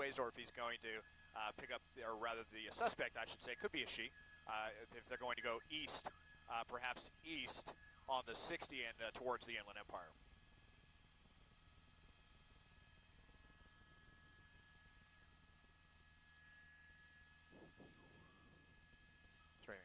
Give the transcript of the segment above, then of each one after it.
freeways, or if he's going to pick up, or rather the suspect, I should say, could be a she, if they're going to go east, perhaps east on the 60 and towards the Inland Empire. Training.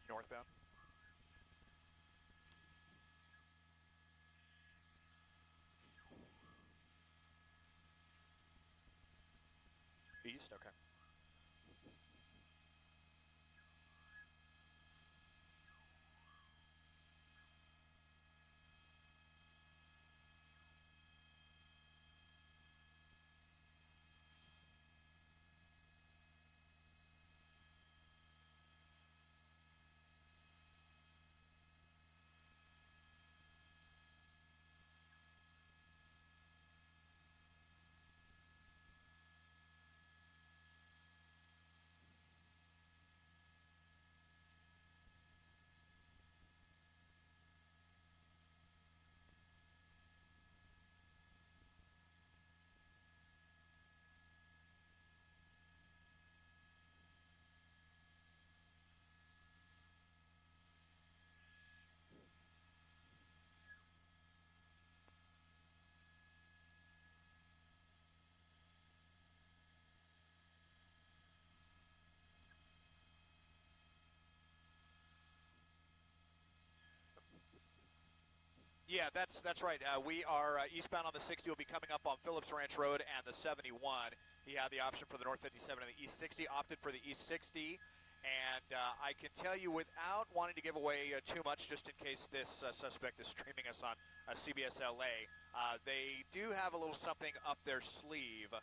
Northbound. East, okay. Yeah, that's right. We are eastbound on the 60. We'll be coming up on Phillips Ranch Road and the 71. He had the option for the North 57 and the East 60, opted for the East 60. And I can tell you without wanting to give away too much, just in case this suspect is streaming us on CBS LA, they do have a little something up their sleeve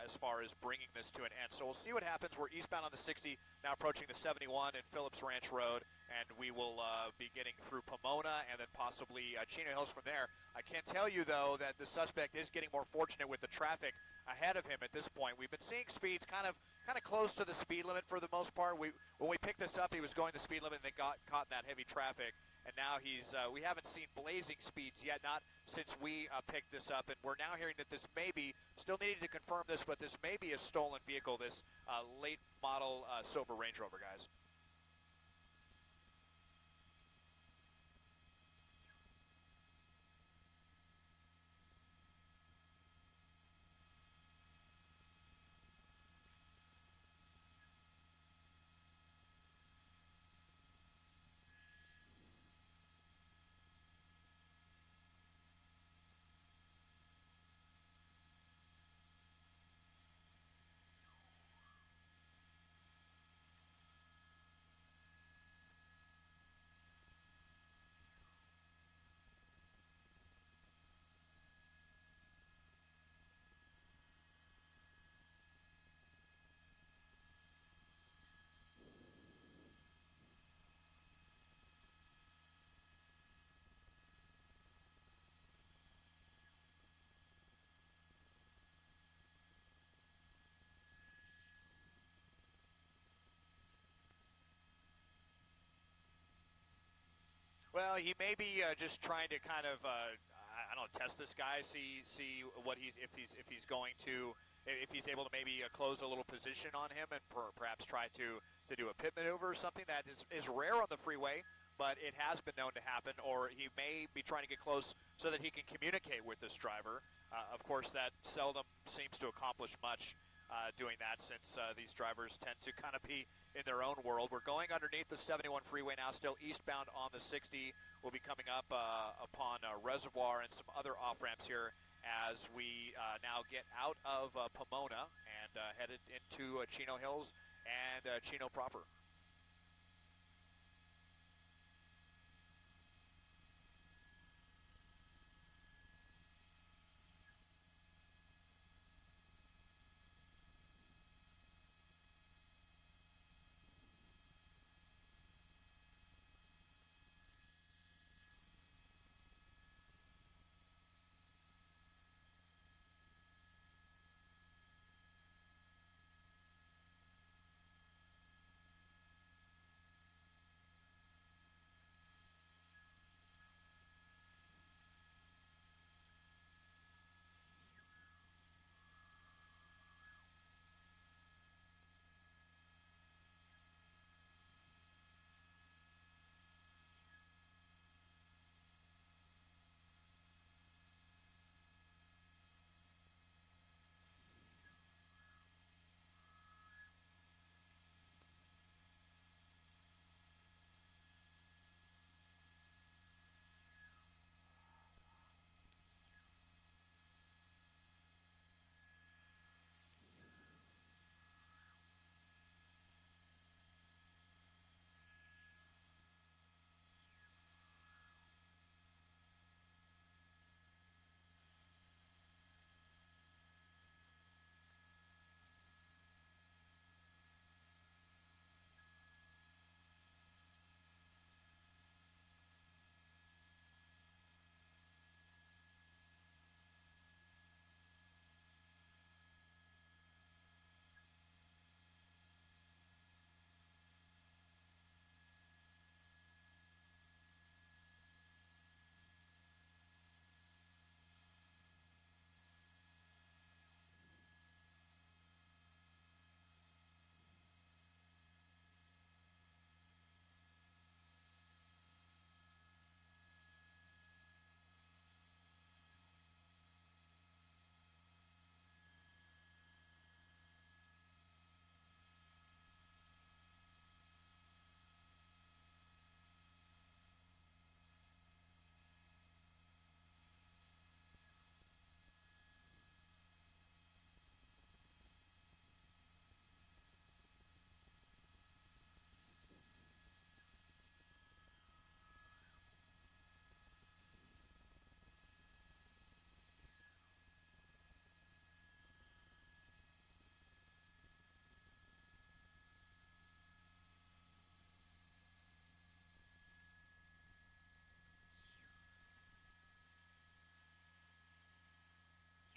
as far as bringing this to an end. So we'll see what happens. We're eastbound on the 60, now approaching the 71 and Phillips Ranch Road, and we will be getting through Pomona and then possibly Chino Hills from there. I can tell you, though, that the suspect is getting more fortunate with the traffic ahead of him at this point. We've been seeing speeds kind of close to the speed limit for the most part. When we picked this up, he was going the speed limit and they got caught in that heavy traffic. And now we haven't seen blazing speeds yet, not since we picked this up. And we're now hearing that this may be, still needing to confirm this, but this may be a stolen vehicle, this late model silver Range Rover, guys. Well, he may be just trying to kind of, I don't know, test this guy, see what if he's going to, if he's able to maybe close a little position on him and perhaps try to do a pit maneuver or something. That is rare on the freeway, but it has been known to happen. Or he may be trying to get close so that he can communicate with this driver. Of course, that seldom seems to accomplish much doing that, since these drivers tend to kind of be in their own world. We're going underneath the 71 freeway now, still eastbound on the 60. We'll be coming up upon Reservoir and some other off-ramps here as we now get out of Pomona and headed into Chino Hills and Chino proper.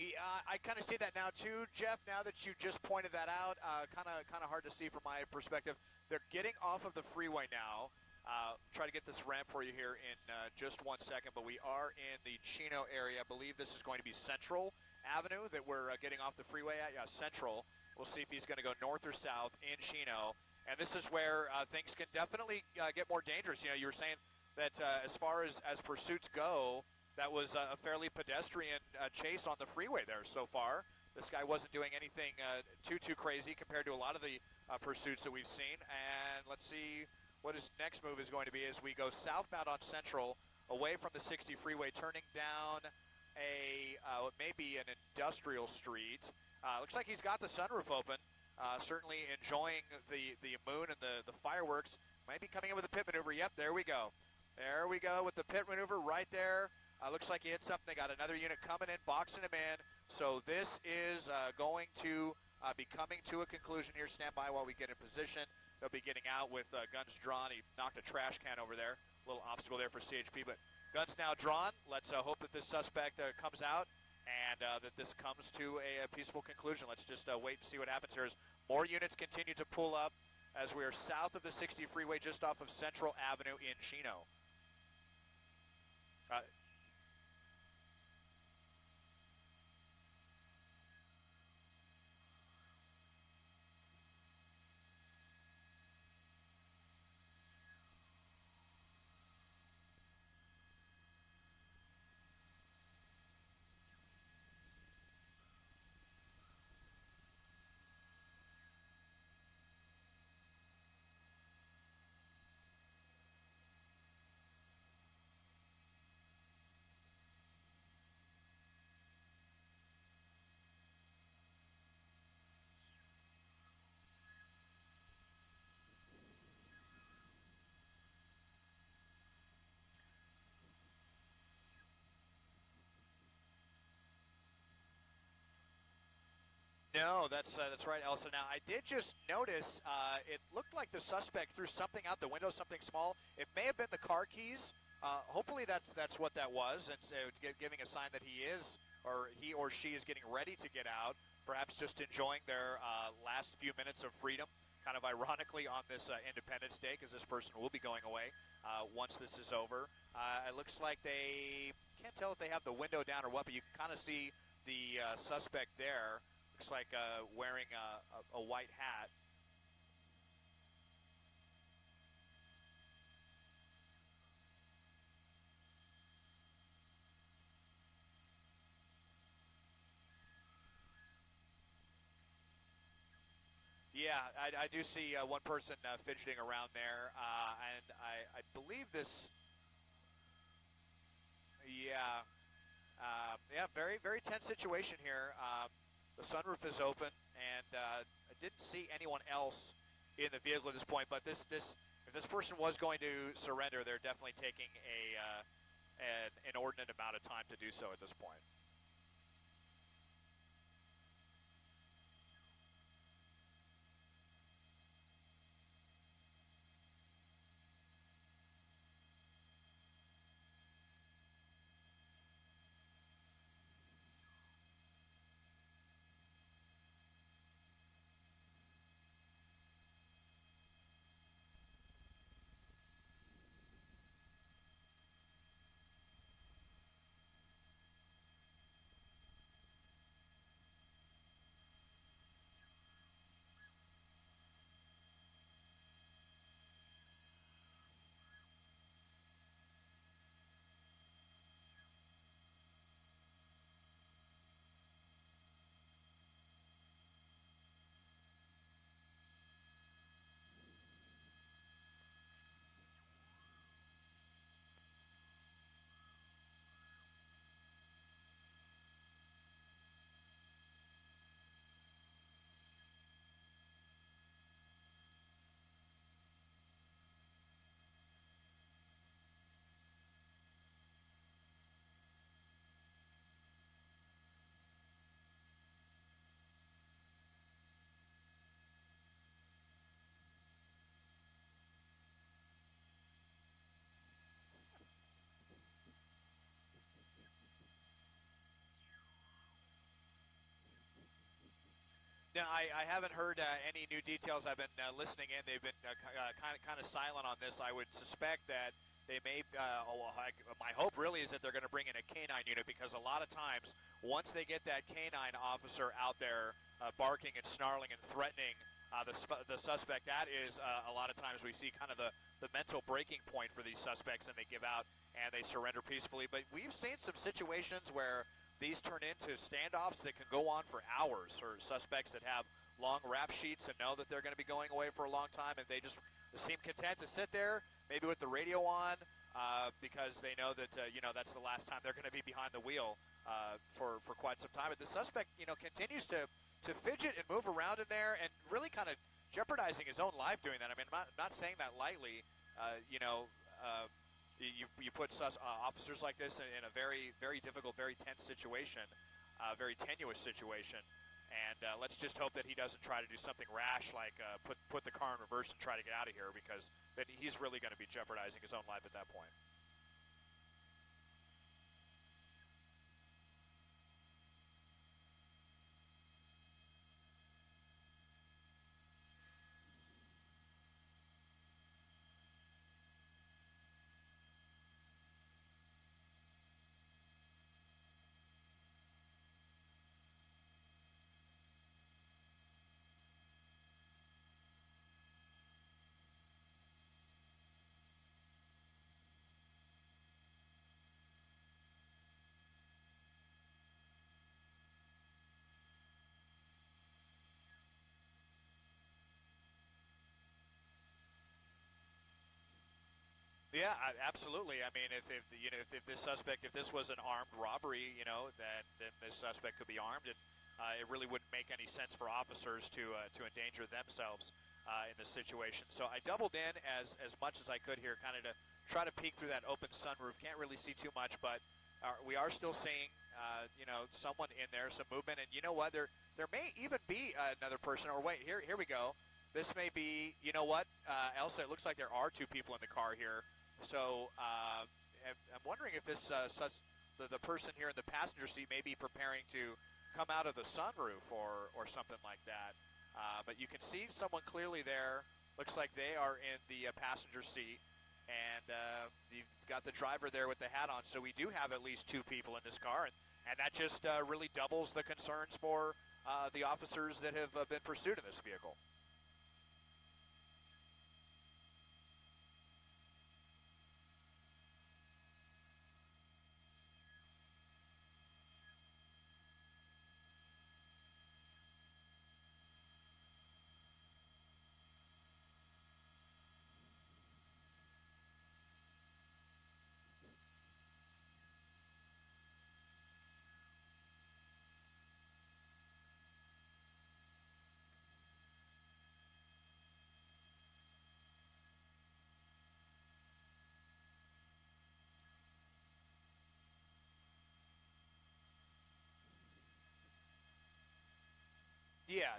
Yeah, I kind of see that now too, Jeff. Now that you just pointed that out, kind of hard to see from my perspective. They're getting off of the freeway now. Try to get this ramp for you here in just 1 second, but we are in the Chino area. I believe this is going to be Central Avenue that we're getting off the freeway at. Yeah, Central. We'll see if he's going to go north or south in Chino. And this is where things can definitely get more dangerous. You know, you were saying that as far as pursuits go, that was a fairly pedestrian chase on the freeway there so far. This guy wasn't doing anything too crazy compared to a lot of the pursuits that we've seen. And let's see what his next move is going to be as we go southbound on Central, away from the 60 freeway, turning down maybe an industrial street. Looks like he's got the sunroof open. Certainly enjoying the moon and the fireworks. Might be coming in with a pit maneuver. Yep, there we go. There we go with the pit maneuver right there. Looks like he hit something. They got another unit coming in, boxing him in. So this is going to be coming to a conclusion here. Stand by while we get in position. They'll be getting out with guns drawn. He knocked a trash can over there. A little obstacle there for CHP, but guns now drawn. Let's hope that this suspect comes out and that this comes to a peaceful conclusion. Let's just wait and see what happens here as more units continue to pull up as we are south of the 60 freeway just off of Central Avenue in Chino. No, that's right, Elsa. Now, I did just notice it looked like the suspect threw something out the window, something small. It may have been the car keys. Hopefully that's what that was, and so giving a sign that he or she is getting ready to get out, perhaps just enjoying their last few minutes of freedom, kind of ironically on this Independence Day, because this person will be going away once this is over. It looks like they can't tell if they have the window down or what, but you can kind of see the suspect there. Looks like wearing a white hat. Yeah, I do see one person fidgeting around there, and I believe this. Yeah, yeah, very tense situation here. The sunroof is open, and I didn't see anyone else in the vehicle at this point. But if this person was going to surrender, they're definitely taking an inordinate amount of time to do so at this point. No, I haven't heard any new details. I've been listening in. They've been kind of silent on this. I would suspect that they may. My hope really is that they're going to bring in a canine unit, because a lot of times once they get that canine officer out there barking and snarling and threatening the suspect, that is a lot of times we see kind of the mental breaking point for these suspects, and they give out and they surrender peacefully. But we've seen some situations where these turn into standoffs that can go on for hours, or suspects that have long rap sheets and know that they're going to be going away for a long time, and they just seem content to sit there, maybe with the radio on, because they know that that's the last time they're going to be behind the wheel for quite some time. But the suspect, continues to fidget and move around in there, and really kind of jeopardizing his own life doing that. I mean, I'm not saying that lightly. You put officers like this in a very, very difficult, very tense situation, very tenuous situation, and let's just hope that he doesn't try to do something rash like put the car in reverse and try to get out of here, because then he's really going to be jeopardizing his own life at that point. Yeah, absolutely. I mean, if this suspect, if this was an armed robbery, then this suspect could be armed, and it really wouldn't make any sense for officers to endanger themselves in this situation. So I doubled in as much as I could here, kind of to try to peek through that open sunroof. Can't really see too much, but we are still seeing someone in there, some movement, and you know what? There may even be another person. Or wait, here we go. This may be, you know what, Elsa? It looks like there are two people in the car here. So I'm wondering if this the person here in the passenger seat may be preparing to come out of the sunroof or something like that. But you can see someone clearly there. Looks like they are in the passenger seat, and you've got the driver there with the hat on. So we do have at least two people in this car, and that just really doubles the concerns for the officers that have been pursued in this vehicle.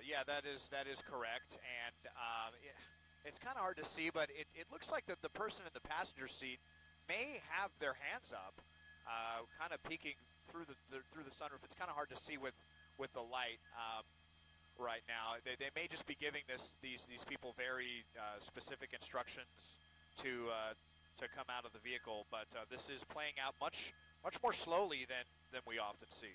Yeah, that is correct, and it's kind of hard to see, but it looks like that the person in the passenger seat may have their hands up, kind of peeking through the sunroof. It's kind of hard to see with the light right now. They may just be giving these people very specific instructions to come out of the vehicle, but this is playing out much more slowly than we often see.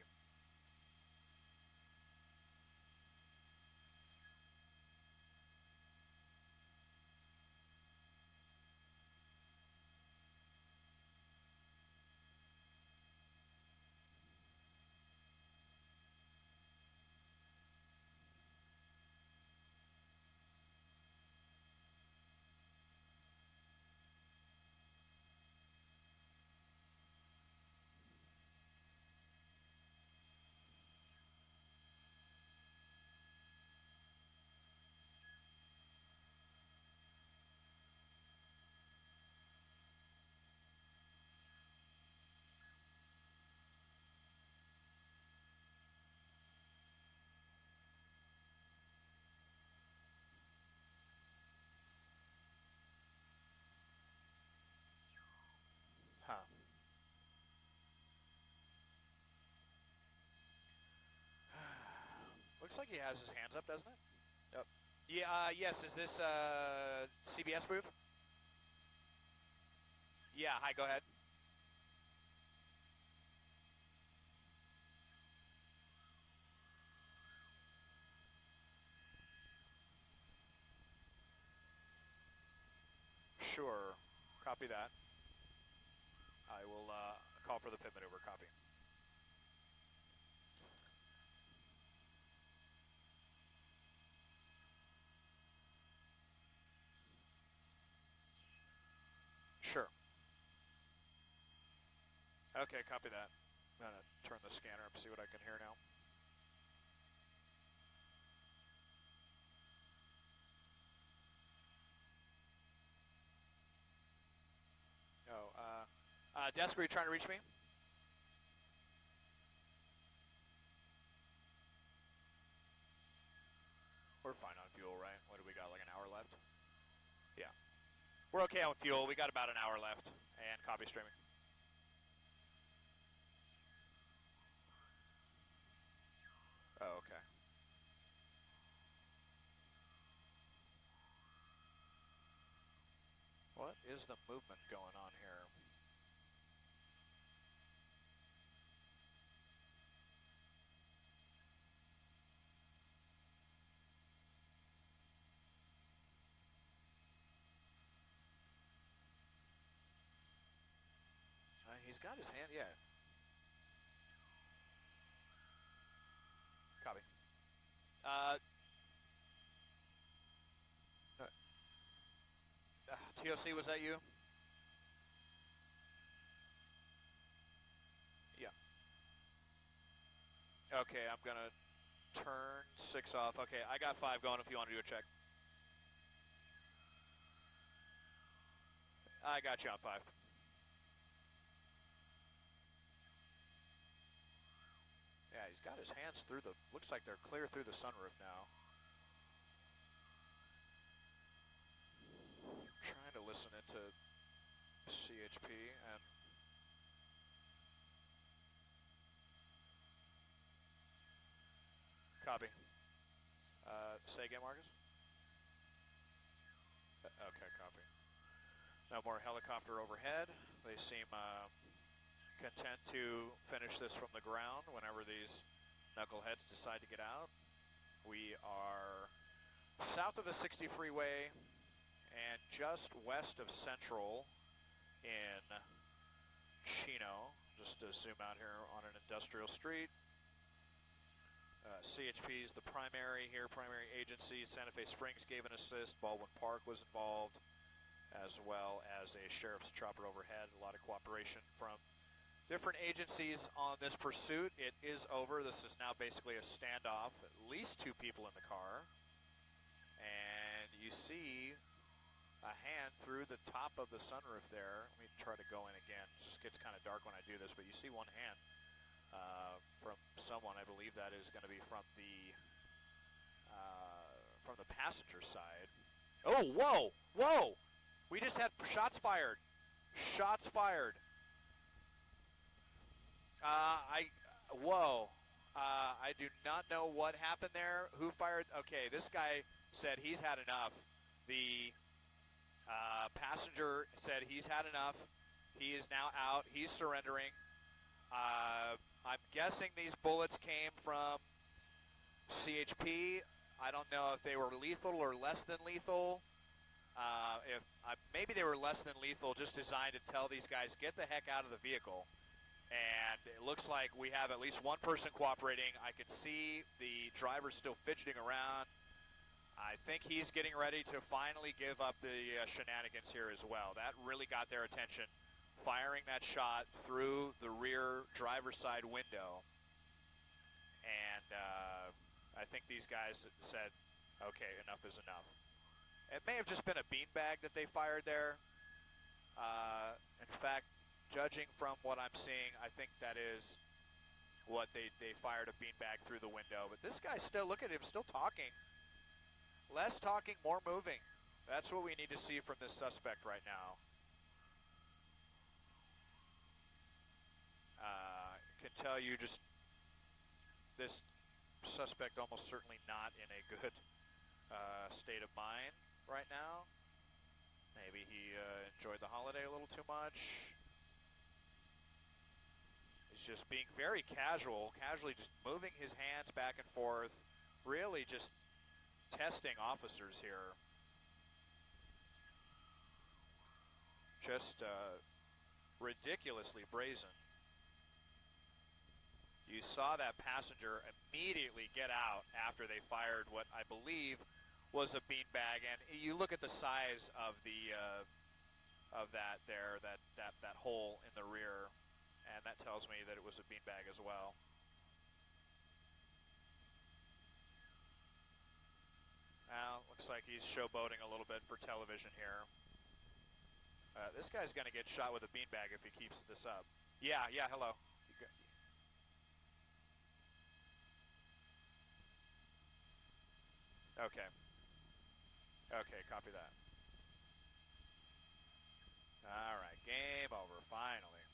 looks like he has his hands up, doesn't it? Yep. Yeah, yes, is this CBS booth? Yeah, hi, go ahead. Sure, copy that. I will call for the pit maneuver, copy. Sure. Okay, copy that. I'm going to turn the scanner up, see what I can hear now. Oh, desk, are you trying to reach me? We're fine on fuel, right? What do we got, like an hour left? Yeah. We're okay on fuel. We got about an hour left. And copy streaming. Oh, okay. What is the movement going on here? He's got his hand, yeah. Copy. TOC, was that you? Yeah. Okay, I'm going to turn 6 off. Okay, I got 5 going if you want to do a check. I got you on 5. Yeah, he's got his hands through the, looks like they're clear through the sunroof now. Trying to listen into CHP and copy. Say again, Marcus? Okay, copy. No more helicopter overhead. They seem content to finish this from the ground whenever these knuckleheads decide to get out. We are south of the 60 freeway and just west of Central in Chino. Just to zoom out here on an industrial street. CHP is the primary here, primary agency. Santa Fe Springs gave an assist. Baldwin Park was involved, as well as a sheriff's chopper overhead. A lot of cooperation from different agencies on this pursuit. It is over. This is now basically a standoff. At least 2 people in the car. And you see a hand through the top of the sunroof there. Let me try to go in again. It just gets kind of dark when I do this, but you see one hand from someone. I believe that is going to be from the passenger side. Oh, whoa, whoa! We just had shots fired. Shots fired. Whoa. I do not know what happened there. Who fired? Okay, this guy said he's had enough. The passenger said he's had enough. He is now out. He's surrendering. I'm guessing these bullets came from CHP. I don't know if they were lethal or less than lethal. Maybe they were less than lethal, just designed to tell these guys, get the heck out of the vehicle. And it looks like we have at least one person cooperating. I can see the driver still fidgeting around. I think he's getting ready to finally give up the shenanigans here as well. That really got their attention, firing that shot through the rear driver's side window. And I think these guys said, okay, enough is enough. It may have just been a beanbag that they fired there. In fact, judging from what I'm seeing, I think that is what they fired a beanbag through the window. But this guy still, look at him, still talking. Less talking, more moving. That's what we need to see from this suspect right now. I can tell you just this suspect almost certainly not in a good state of mind right now. Maybe he enjoyed the holiday a little too much. He's just being very casually just moving his hands back and forth, really just testing officers here. Just ridiculously brazen. You saw that passenger immediately get out after they fired what I believe was a beanbag, and you look at the size of the that hole in the rear, and that tells me that it was a beanbag as well. Now, looks like he's showboating a little bit for television here. This guy's going to get shot with a beanbag if he keeps this up. Yeah, hello. Okay. Okay, copy that. All right, game over, finally.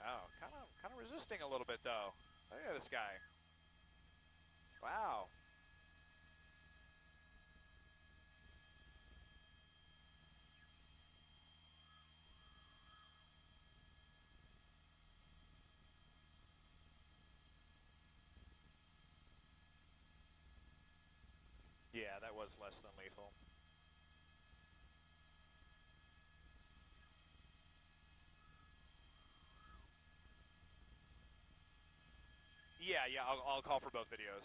Oh, kind of resisting a little bit, though. Look at this guy. Wow. Yeah, that was less than lethal. Yeah, I'll call for both videos.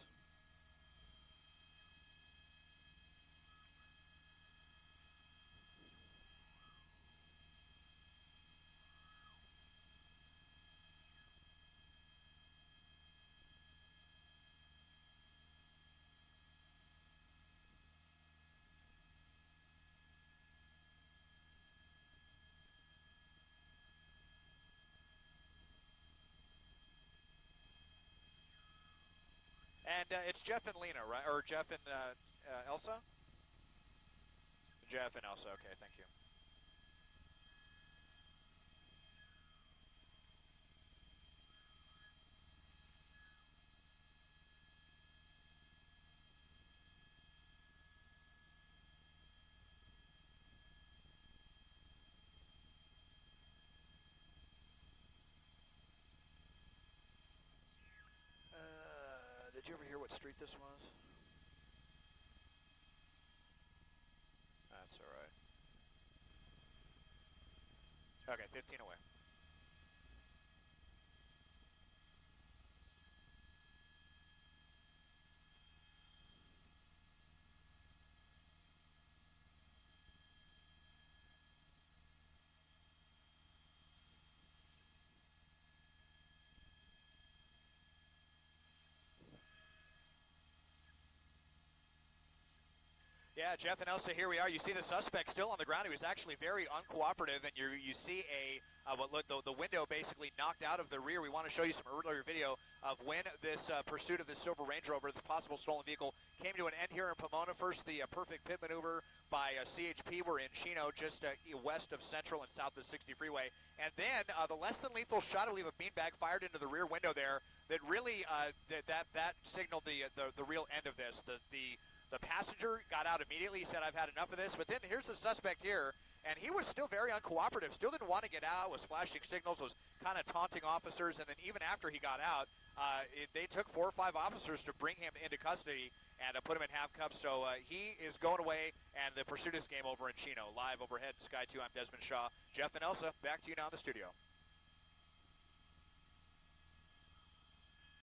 And it's Jeff and Lena, right? Or Jeff and Elsa? Jeff and Elsa, okay, thank you. Did you ever hear what street this was? That's all right. Okay, 15 away. Yeah, Jeff and Elsa, here we are. You see the suspect still on the ground. He was actually very uncooperative, and you see the window basically knocked out of the rear. We want to show you some earlier video of when this pursuit of this silver Range Rover, the possible stolen vehicle, came to an end here in Pomona. First, the perfect pit maneuver by CHP. We're in Chino, just west of Central and south of the 60 freeway. And then the less than lethal shot, I believe, a beanbag fired into the rear window there that really that signaled the real end of this. The passenger got out immediately. He said, "I've had enough of this." But then here's the suspect here, and he was still very uncooperative, still didn't want to get out, was flashing signals, was kind of taunting officers. And then even after he got out, they took 4 or 5 officers to bring him into custody and put him in handcuffs. So he is going away, and the pursuit is game over in Chino. Live overhead in Sky 2, I'm Desmond Shaw. Jeff and Elsa, back to you now in the studio.